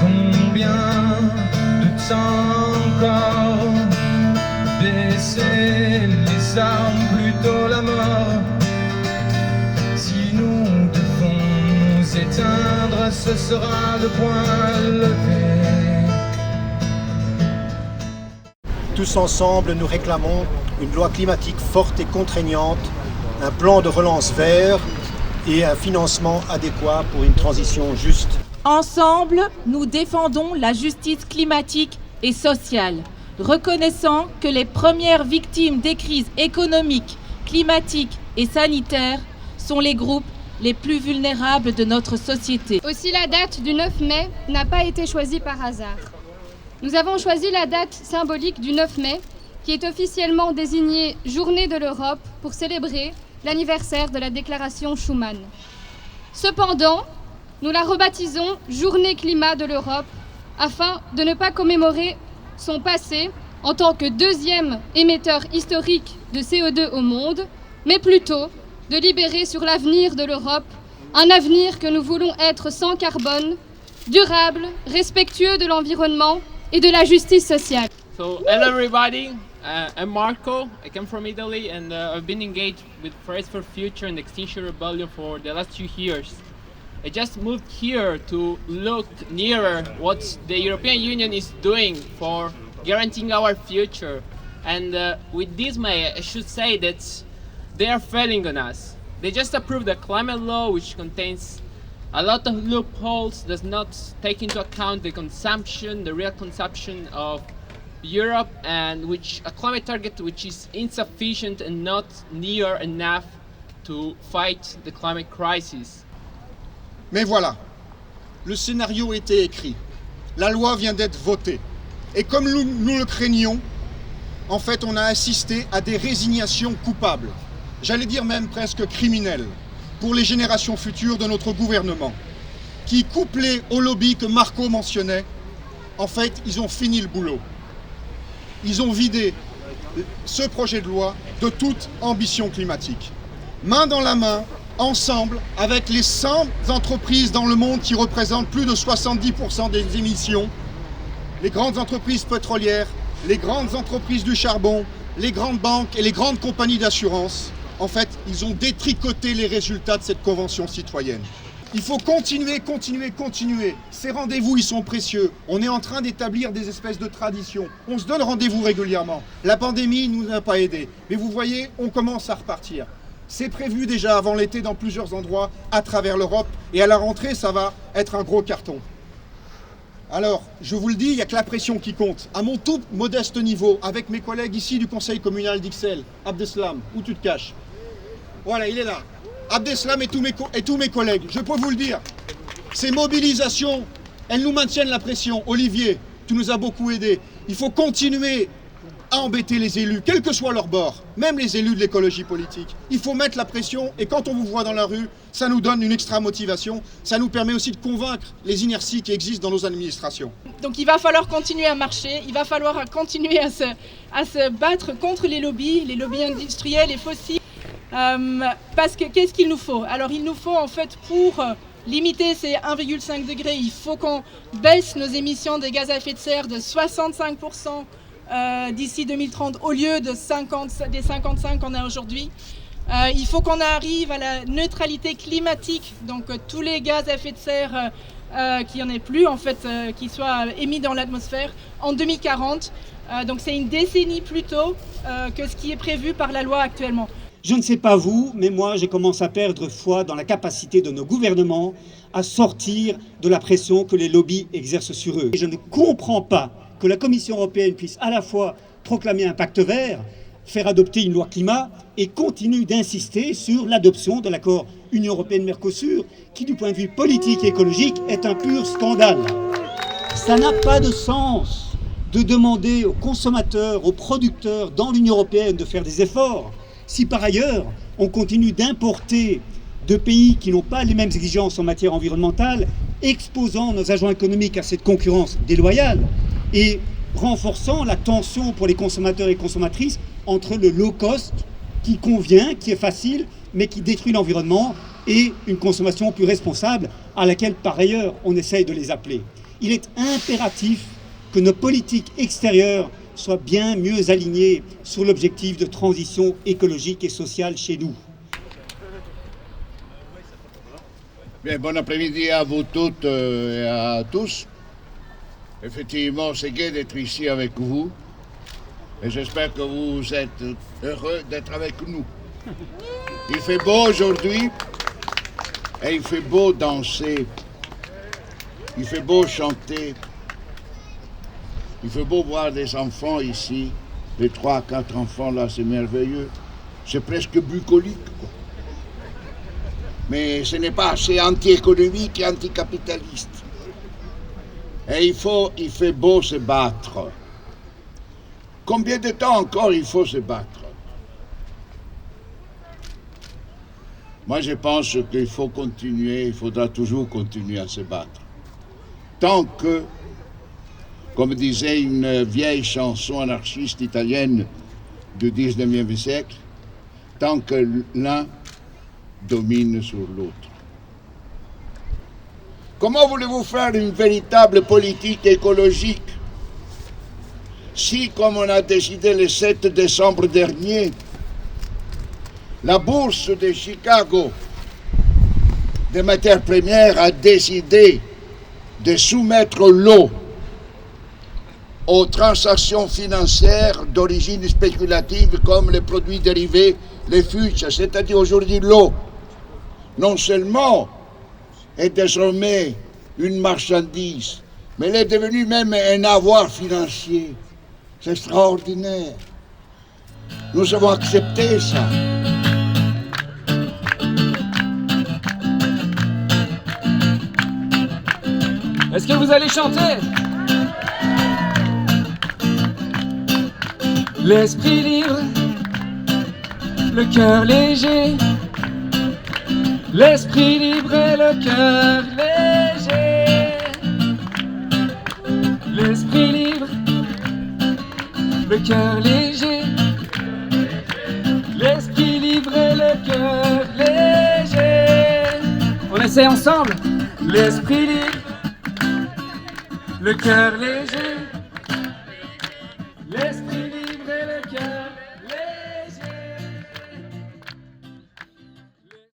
Combien de temps encore baisser les armes, plutôt la mort? Si nous devons nous éteindre, ce sera le point levé. Tous ensemble, nous réclamons une loi climatique forte et contraignante, un plan de relance vert et un financement adéquat pour une transition juste. Ensemble, nous défendons la justice climatique et sociale, reconnaissant que les premières victimes des crises économiques, climatiques et sanitaires sont les groupes les plus vulnérables de notre société. Aussi, la date du 9 mai n'a pas été choisie par hasard. Nous avons choisi la date symbolique du 9 mai, qui est officiellement désignée Journée de l'Europe pour célébrer l'anniversaire de la déclaration Schuman. Cependant, nous la rebaptisons Journée climat de l'Europe afin de ne pas commémorer son passé en tant que deuxième émetteur historique de CO2 au monde, mais plutôt de libérer sur l'avenir de l'Europe, un avenir que nous voulons être sans carbone, durable, respectueux de l'environnement et de la justice sociale. So, hello everybody, I'm Marco, I come from Italy and I've been engaged with Fridays for Future and Extinction Rebellion for the last 2 years. I just moved here to look nearer what the European Union is doing for guaranteeing our future. And with this, I should say that they are failing on us. They just approved a climate law which contains a lot of loopholes, does not take into account the consumption, the real consumption of Europe, and which a climate target which is insufficient and not near enough to fight the climate crisis. Mais voilà, le scénario était écrit, la loi vient d'être votée. Et comme nous le craignions, en fait on a assisté à des résignations coupables, j'allais dire même presque criminelles, pour les générations futures de notre gouvernement, qui, couplés au lobby que Marco mentionnait, en fait ils ont fini le boulot. Ils ont vidé ce projet de loi de toute ambition climatique. Main dans la main, ensemble, avec les 100 entreprises dans le monde qui représentent plus de 70% des émissions, les grandes entreprises pétrolières, les grandes entreprises du charbon, les grandes banques et les grandes compagnies d'assurance, en fait, ils ont détricoté les résultats de cette convention citoyenne. Il faut continuer. Ces rendez-vous, ils sont précieux. On est en train d'établir des espèces de traditions. On se donne rendez-vous régulièrement. La pandémie ne nous a pas aidés. Mais vous voyez, on commence à repartir. C'est prévu déjà avant l'été dans plusieurs endroits à travers l'Europe. Et à la rentrée, ça va être un gros carton. Alors, je vous le dis, il n'y a que la pression qui compte. À mon tout modeste niveau, avec mes collègues ici du conseil communal d'Ixelles, Abdeslam, où tu te caches? Voilà, il est là. Abdeslam et tous mes collègues, je peux vous le dire, ces mobilisations, elles nous maintiennent la pression. Olivier, tu nous as beaucoup aidés. Il faut continuer à embêter les élus, quel que soit leur bord, même les élus de l'écologie politique. Il faut mettre la pression et quand on vous voit dans la rue, ça nous donne une extra motivation. Ça nous permet aussi de convaincre les inerties qui existent dans nos administrations. Donc il va falloir continuer à marcher, il va falloir continuer à se battre contre les lobbies industriels et fossiles. Parce que qu'est-ce qu'il nous faut? Alors il nous faut en fait pour limiter ces 1,5 degrés, il faut qu'on baisse nos émissions de gaz à effet de serre de 65% d'ici 2030 au lieu des 55 qu'on a aujourd'hui. Il faut qu'on arrive à la neutralité climatique, donc tous les gaz à effet de serre qu'il n'y en ait plus en fait, qui soient émis dans l'atmosphère en 2040. Donc c'est une décennie plus tôt que ce qui est prévu par la loi actuellement. Je ne sais pas vous, mais moi, je commence à perdre foi dans la capacité de nos gouvernements à sortir de la pression que les lobbies exercent sur eux. Et je ne comprends pas que la Commission européenne puisse à la fois proclamer un pacte vert, faire adopter une loi climat et continue d'insister sur l'adoption de l'accord Union européenne-Mercosur, qui du point de vue politique et écologique est un pur scandale. Ça n'a pas de sens de demander aux consommateurs, aux producteurs dans l'Union européenne de faire des efforts, si par ailleurs on continue d'importer de pays qui n'ont pas les mêmes exigences en matière environnementale, exposant nos agents économiques à cette concurrence déloyale et renforçant la tension pour les consommateurs et consommatrices entre le low cost qui convient, qui est facile, mais qui détruit l'environnement, et une consommation plus responsable à laquelle par ailleurs on essaye de les appeler. Il est impératif que nos politiques extérieures soient bien mieux alignées sur l'objectif de transition écologique et sociale chez nous. Bien, bon après-midi à vous toutes et à tous. Effectivement, c'est gai d'être ici avec vous. Et j'espère que vous êtes heureux d'être avec nous. Il fait beau aujourd'hui et il fait beau danser. Il fait beau chanter. Il fait beau voir des enfants ici. Les 3 à 4 enfants là, c'est merveilleux. C'est presque bucolique, quoi. Mais ce n'est pas assez anti-économique et anticapitaliste. Et il fait beau se battre. Combien de temps encore il faut se battre? Moi, je pense qu'il faut continuer, il faudra toujours continuer à se battre. Tant que, comme disait une vieille chanson anarchiste italienne du 19e siècle, tant que l'un domine sur l'autre. Comment voulez-vous faire une véritable politique écologique si, comme on a décidé le 7 décembre dernier, la bourse de Chicago des matières premières a décidé de soumettre l'eau aux transactions financières d'origine spéculative comme les produits dérivés, les futures, c'est-à-dire aujourd'hui l'eau, non seulement est désormais une marchandise, mais elle est devenue même un avoir financier. C'est extraordinaire. Nous avons accepté ça. Est-ce que vous allez chanter? L'esprit libre, le cœur léger. L'esprit libre et le cœur léger. L'esprit libre, le cœur léger. L'esprit libre et le cœur léger. On essaie ensemble. L'esprit libre, le cœur léger.